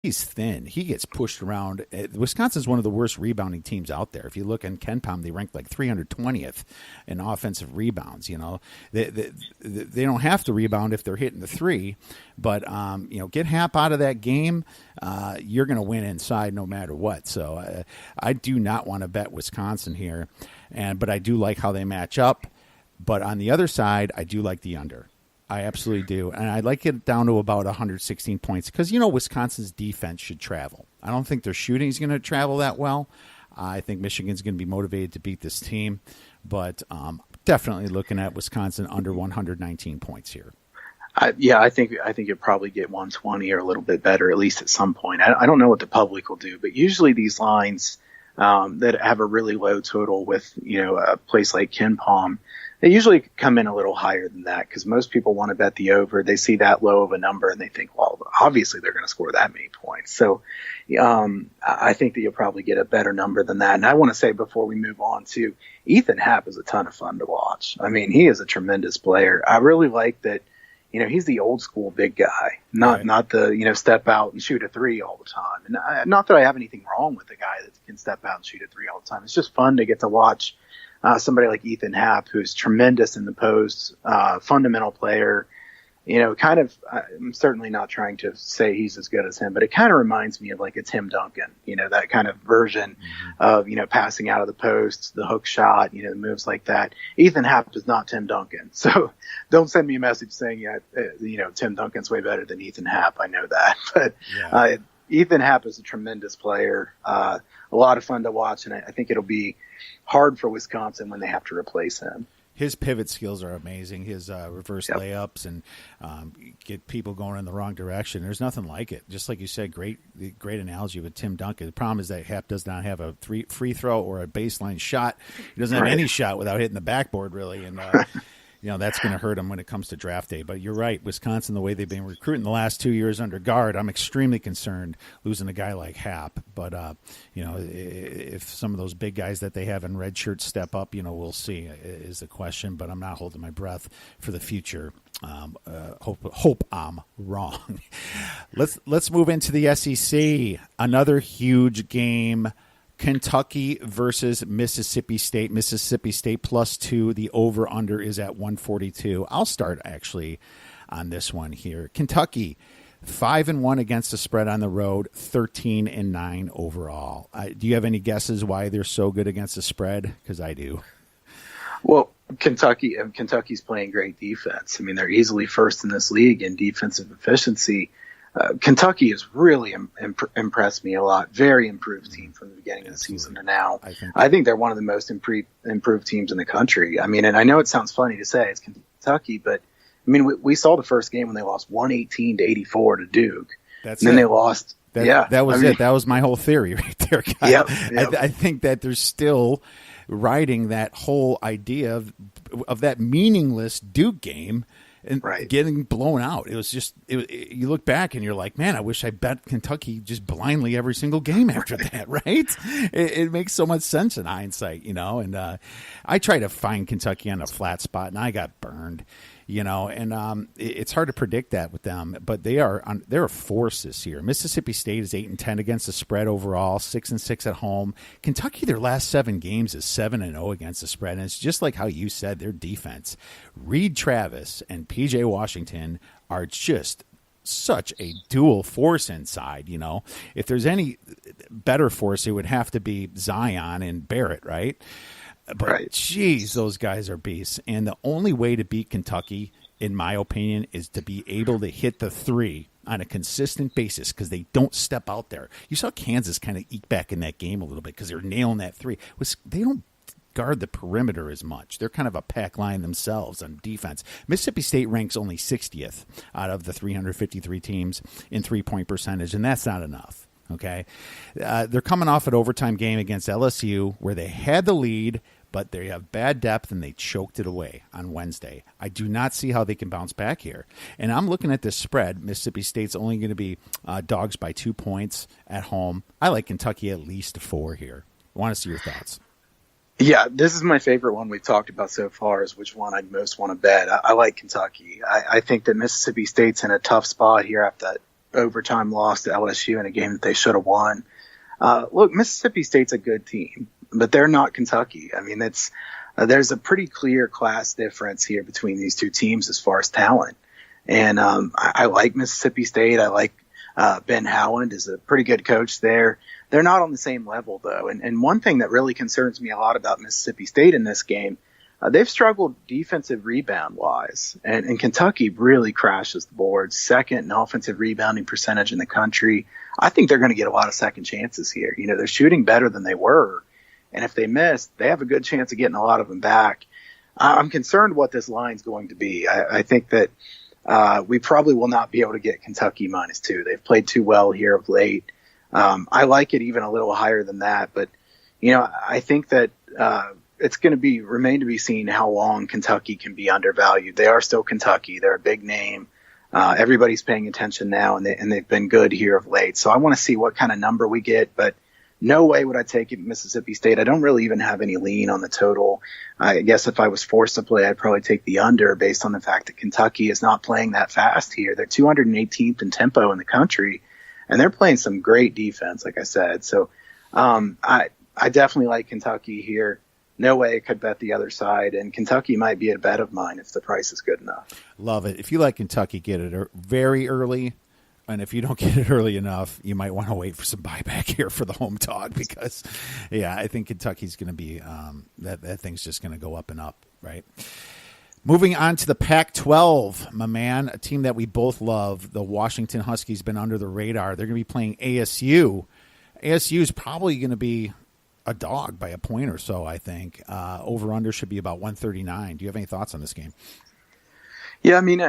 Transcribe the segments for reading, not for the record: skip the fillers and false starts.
He's thin. He gets pushed around. Wisconsin's one of the worst rebounding teams out there. If you look in KenPom, they rank like 320th in offensive rebounds. They don't have to rebound if they're hitting the three, but get Happ out of that game, you're going to win inside no matter what. So I do not want to bet Wisconsin here, but I do like how they match up. But on the other side, I do like the under. I absolutely do. And I'd like it down to about 116 points because, Wisconsin's defense should travel. I don't think their shooting is going to travel that well. I think Michigan's going to be motivated to beat this team. But definitely looking at Wisconsin under 119 points here. I think you'll probably get 120 or a little bit better, at least at some point. I don't know what the public will do, but usually these lines that have a really low total with, a place like KenPom, they usually come in a little higher than that because most people want to bet the over. They see that low of a number and they think, well, obviously they're going to score that many points. So I think that you'll probably get a better number than that. And I want to say before we move on to Ethan Happ is a ton of fun to watch. I mean, he is a tremendous player. I really like that. He's the old school big guy, not the, step out and shoot a three all the time. And not that I have anything wrong with a guy that can step out and shoot a three all the time. It's just fun to get to watch somebody like Ethan Happ, who's tremendous in the post, fundamental player. I'm certainly not trying to say he's as good as him, but it kind of reminds me of like a Tim Duncan, that kind of version of, passing out of the post, the hook shot, moves like that. Ethan Happ is not Tim Duncan. So don't send me a message saying, Tim Duncan's way better than Ethan Happ. I know that, but Ethan Happ is a tremendous player, a lot of fun to watch. And I think it'll be hard for Wisconsin when they have to replace him. His pivot skills are amazing. His reverse layups and get people going in the wrong direction. There's nothing like it. Just like you said, great analogy with Tim Duncan. The problem is that Happ does not have a free throw or a baseline shot. He doesn't have any shot without hitting the backboard, really. And that's going to hurt him when it comes to draft day. But you're right, Wisconsin, the way they've been recruiting the last 2 years under guard, I'm extremely concerned losing a guy like Happ. But, if some of those big guys that they have in red shirts step up, we'll see is the question. But I'm not holding my breath for the future. Hope I'm wrong. Let's move into the SEC. Another huge game. Kentucky versus Mississippi State. Mississippi State +2. The over-under is at 142. I'll start actually on this one here. Kentucky, 5-1 against the spread on the road, 13-9 overall. Do you have any guesses why they're so good against the spread? Because I do. Well, Kentucky's playing great defense. I mean, they're easily first in this league in defensive efficiency. Kentucky has really impressed me a lot. Very improved team from the beginning of the season to now. I think they're one of the most improved teams in the country. I mean, and I know it sounds funny to say it's Kentucky, but I mean, we saw the first game when they lost 118-84 to Duke. Then they lost. That was it. That was my whole theory right there, Kyle. Yep. I think that they're still riding that whole idea of that meaningless Duke game and getting blown out. It was just, you look back and you're like, man, I wish I bet Kentucky just blindly every single game after that, right? It makes so much sense in hindsight, and I tried to find Kentucky on a flat spot and I got burned. And it's hard to predict that with them, but they're a force this year. Mississippi State is 8-10 against the spread overall, 6-6 at home. Kentucky, their last 7 games is 7-0 against the spread, and it's just like how you said, their defense. Reed Travis and PJ Washington are just such a dual force inside. If there's any better force, it would have to be Zion and Barrett, right? But, geez, those guys are beasts. And the only way to beat Kentucky, in my opinion, is to be able to hit the three on a consistent basis because they don't step out there. You saw Kansas kind of eke back in that game a little bit because they're nailing that three. They don't guard the perimeter as much. They're kind of a pack line themselves on defense. Mississippi State ranks only 60th out of the 353 teams in three-point percentage, and that's not enough. Okay, they're coming off an overtime game against LSU where they had the lead, but they have bad depth and they choked it away on Wednesday. I do not see how they can bounce back here. And I'm looking at this spread. Mississippi State's only going to be dogs by 2 points at home. I like Kentucky at least 4 here. I want to see your thoughts. Yeah, this is my favorite one we've talked about so far is which one I'd most want to bet. I like Kentucky. I think that Mississippi State's in a tough spot here overtime loss to LSU in a game that they should have won. Look, Mississippi State's a good team, but they're not Kentucky. I mean, there's a pretty clear class difference here between these two teams as far as talent. And I like Mississippi State. I like Ben Howland is a pretty good coach there. They're not on the same level, though. And one thing that really concerns me a lot about Mississippi State in this game, they've struggled defensive rebound-wise. And Kentucky really crashes the board, second in offensive rebounding percentage in the country. I think they're going to get a lot of second chances here. You know, they're shooting better than they were. And if they miss, they have a good chance of getting a lot of them back. I'm concerned what this line's going to be. I think that we probably will not be able to get Kentucky -2. They've played too well here of late. I like it even a little higher than that, but you know, I think that it's going to remain to be seen how long Kentucky can be undervalued. They are still Kentucky; they're a big name. Everybody's paying attention now, and they've been good here of late. So I want to see what kind of number we get, but no way would I take it Mississippi State. I don't really even have any lean on the total. I guess if I was forced to play, I'd probably take the under based on the fact that Kentucky is not playing that fast here. They're 218th in tempo in the country, and they're playing some great defense, like I said. So I definitely like Kentucky here. No way I could bet the other side, and Kentucky might be a bet of mine if the price is good enough. Love it. If you like Kentucky, get it very early. And if you don't get it early enough, you might want to wait for some buyback here for the home dog because, yeah, I think Kentucky's going to be that thing's just going to go up and up, right? Moving on to the Pac-12, my man, a team that we both love. The Washington Huskies been under the radar. They're going to be playing ASU. ASU is probably going to be a dog by a point or so, I think. Over-under should be about 139. Do you have any thoughts on this game? Yeah, I mean,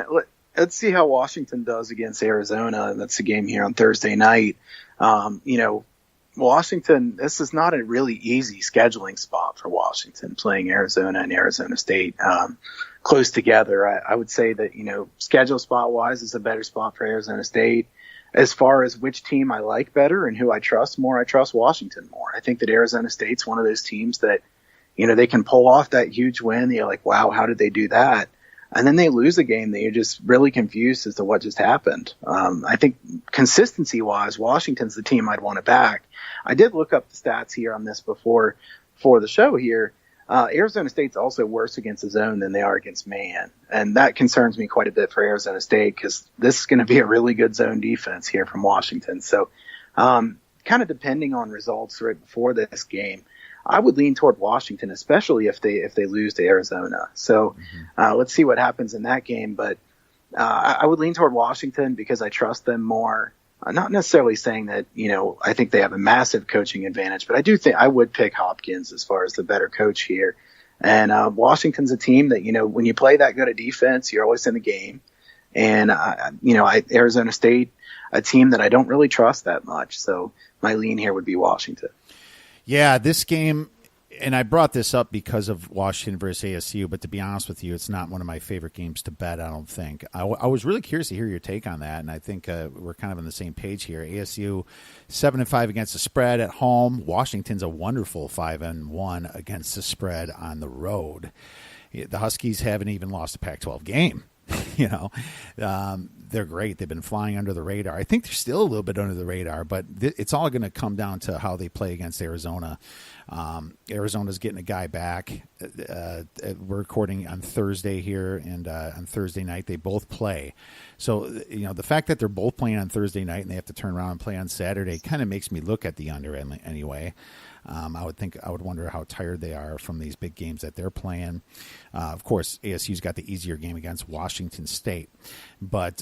let's see how Washington does against Arizona. That's the game here on Thursday night. You know, Washington, this is not a really easy scheduling spot for Washington, playing Arizona and Arizona State close together. I would say that, you know, schedule spot-wise is a better spot for Arizona State. As far as which team I like better and who I trust more, I trust Washington more. I think that Arizona State's one of those teams that, you know, they can pull off that huge win. You're like, wow, how did they do that? And then they lose a game that you're just really confused as to what just happened. I think consistency-wise, Washington's the team I'd want to back. I did look up the stats here on this before for the show here. Arizona State's also worse against the zone than they are against man. And that concerns me quite a bit for Arizona State because this is going to be a really good zone defense here from Washington. So kind of depending on results right before this game, I would lean toward Washington, especially if they lose to Arizona. So let's see what happens in that game. But I would lean toward Washington because I trust them more. I'm not necessarily saying that, you know, I think they have a massive coaching advantage, but I do think I would pick Hopkins as far as the better coach here. And Washington's a team that, you know, when you play that good a defense, you're always in the game. And, you know, Arizona State, a team that I don't really trust that much. So my lean here would be Washington. Yeah, this game, and I brought this up because of Washington versus ASU, but to be honest with you, it's not one of my favorite games to bet, I don't think. I was really curious to hear your take on that, and I think we're kind of on the same page here. ASU 7-5 against the spread at home. Washington's a wonderful 5-1 against the spread on the road. The Huskies haven't even lost a Pac-12 game. You know, they're great. They've been flying under the radar. I think they're still a little bit under the radar, but it's all going to come down to how they play against Arizona. Arizona's getting a guy back. We're recording on Thursday here, and on Thursday night they both play. So, you know, the fact that they're both playing on Thursday night and they have to turn around and play on Saturday kind of makes me look at the under anyway. I would wonder how tired they are from these big games that they're playing. Of course, ASU's got the easier game against Washington State, but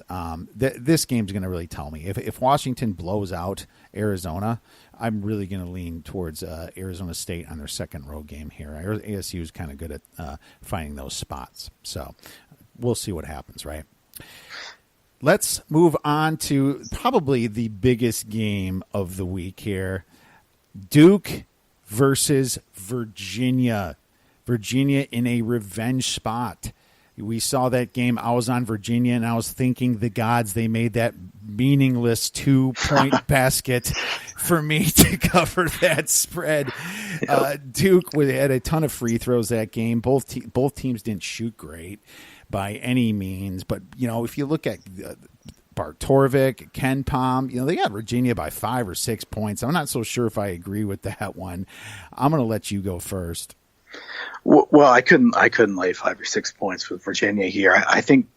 this game's going to really tell me. If Washington blows out Arizona, I'm really going to lean towards Arizona State on their second road game here. ASU is kind of good at finding those spots, so we'll see what happens, right? Let's move on to probably the biggest game of the week here. Duke versus Virginia. Virginia in a revenge spot. We saw that game. I was on Virginia, and I was thanking the gods they made that meaningless 2-point basket for me to cover that spread. Duke had a ton of free throws that game. Both teams didn't shoot great by any means. But, you know, if you look at Bartorvik, Ken Pom. They got Virginia by 5 or 6 points. I'm not so sure if I agree with that one. I'm going to let you go first. Well, I couldn't lay 5 or 6 points with Virginia here. I think,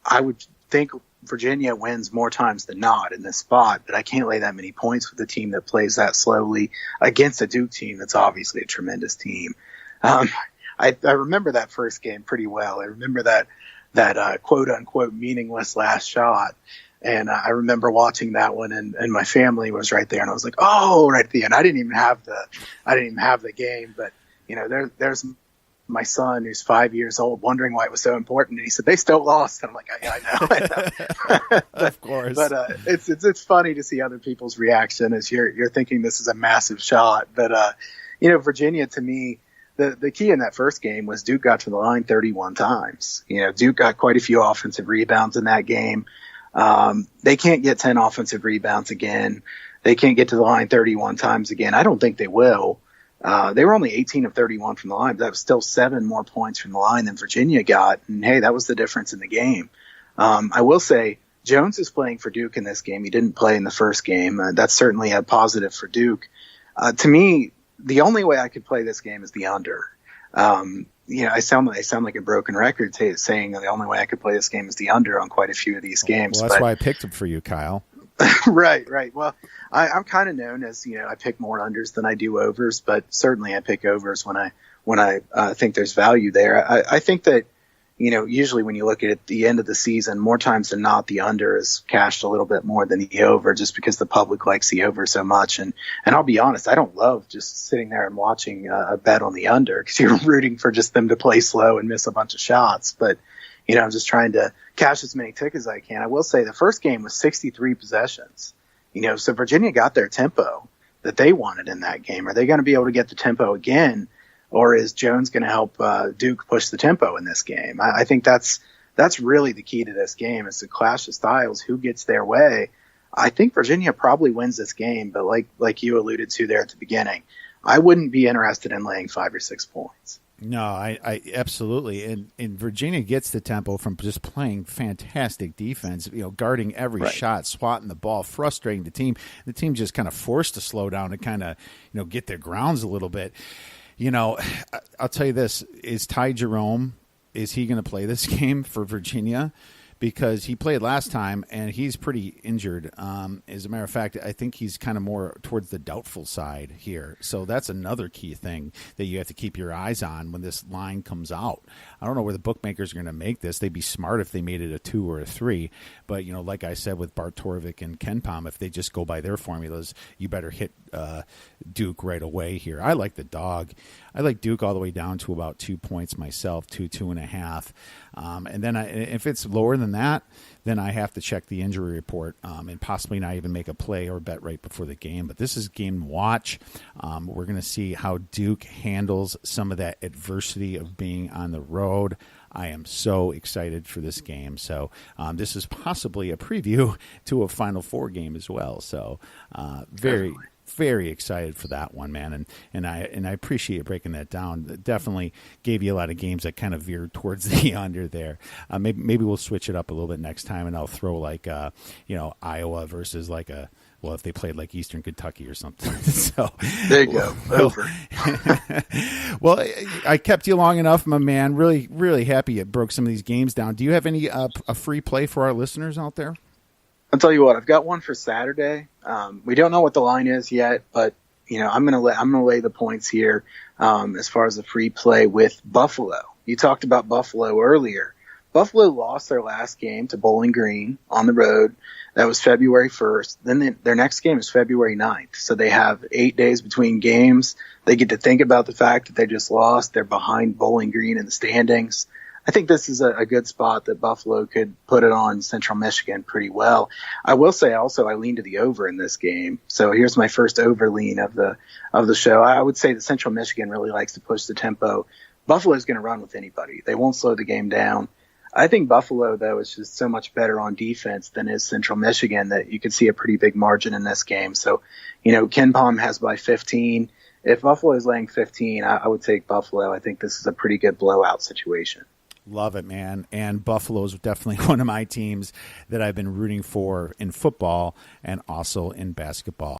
I would think Virginia wins more times than not in this spot, but I can't lay that many points with a team that plays that slowly against a Duke team that's obviously a tremendous team. I remember that first game pretty well. I remember that quote unquote meaningless last shot. And I remember watching that one, and my family was right there, and I was like, oh, right at the end. I didn't even have the game, but there's my son who's 5 years old wondering why it was so important. And he said, they still lost. And I'm like, I know. Of course. But it's funny to see other people's reaction as you're thinking this is a massive shot. But, Virginia, to me, the key in that first game was Duke got to the line 31 times. Duke got quite a few offensive rebounds in that game. They can't get 10 offensive rebounds again. They can't get to the line 31 times again. I don't think they will. They were only 18 of 31 from the line, but that was still 7 more points from the line than Virginia got. And hey, that was the difference in the game. I will say Jones is playing for Duke in this game. He didn't play in the first game. That's certainly a positive for Duke. To me, the only way I could play this game is the under. I sound like a broken record saying the only way I could play this game is the under on quite a few of these games. Well, that's why I picked it for you, Kyle. Right. Well, I'm kind of known as, I pick more unders than I do overs, but certainly I pick overs when I think there's value there. I think that, usually when you look at the end of the season, more times than not, the under is cashed a little bit more than the over just because the public likes the over so much. And I'll be honest, I don't love just sitting there and watching a bet on the under because you're rooting for just them to play slow and miss a bunch of shots. But I'm just trying to cash as many tickets as I can. I will say the first game was 63 possessions. So Virginia got their tempo that they wanted in that game. Are they going to be able to get the tempo again, or is Jones going to help Duke push the tempo in this game? I think that's really the key to this game is the clash of styles, who gets their way. I think Virginia probably wins this game, but like you alluded to there at the beginning, I wouldn't be interested in laying 5 or 6 points. No, I absolutely. And Virginia gets the tempo from just playing fantastic defense, guarding every shot, swatting the ball, frustrating the team. The team just kind of forced to slow down and kind of, get their grounds a little bit. I'll tell you this, is Ty Jerome, is he going to play this game for Virginia? Because he played last time, and he's pretty injured. As a matter of fact, I think he's kind of more towards the doubtful side here. So that's another key thing that you have to keep your eyes on when this line comes out. I don't know where the bookmakers are going to make this. They'd be smart if they made it a 2 or a 3. But, like I said with Bartorvik and Ken Pom, if they just go by their formulas, you better hit Duke right away here. I like the dog. I like Duke all the way down to about 2 points myself, 2.5. And then if it's lower than that, then I have to check the injury report and possibly not even make a play or bet right before the game. But this is game to watch. We're going to see how Duke handles some of that adversity of being on the road. I am so excited for this game. So this is possibly a preview to a Final Four game as well. So very excited for that one, man, and I appreciate you breaking that down. It definitely gave you a lot of games that kind of veered towards the under there. Maybe we'll switch it up a little bit next time, and I'll throw like Iowa versus if they played like Eastern Kentucky or something. So there you go. Over. Well, I kept you long enough, my man. Really, really happy you broke some of these games down. Do you have any a free play for our listeners out there? I'll tell you what, I've got one for Saturday. We don't know what the line is yet, but I'm gonna lay the points here as far as the free play with Buffalo. You talked about Buffalo earlier. Buffalo lost their last game to Bowling Green on the road. That was February 1st. Then their next game is February 9th. So they have 8 days between games. They get to think about the fact that they just lost. They're behind Bowling Green in the standings. I think this is a good spot that Buffalo could put it on Central Michigan pretty well. I will say also I lean to the over in this game. So here's my first over lean of the show. I would say that Central Michigan really likes to push the tempo. Buffalo is going to run with anybody. They won't slow the game down. I think Buffalo, though, is just so much better on defense than is Central Michigan that you could see a pretty big margin in this game. So, Ken Pom has by 15. If Buffalo is laying 15, I would take Buffalo. I think this is a pretty good blowout situation. Love it, man. And Buffalo is definitely one of my teams that I've been rooting for in football and also in basketball.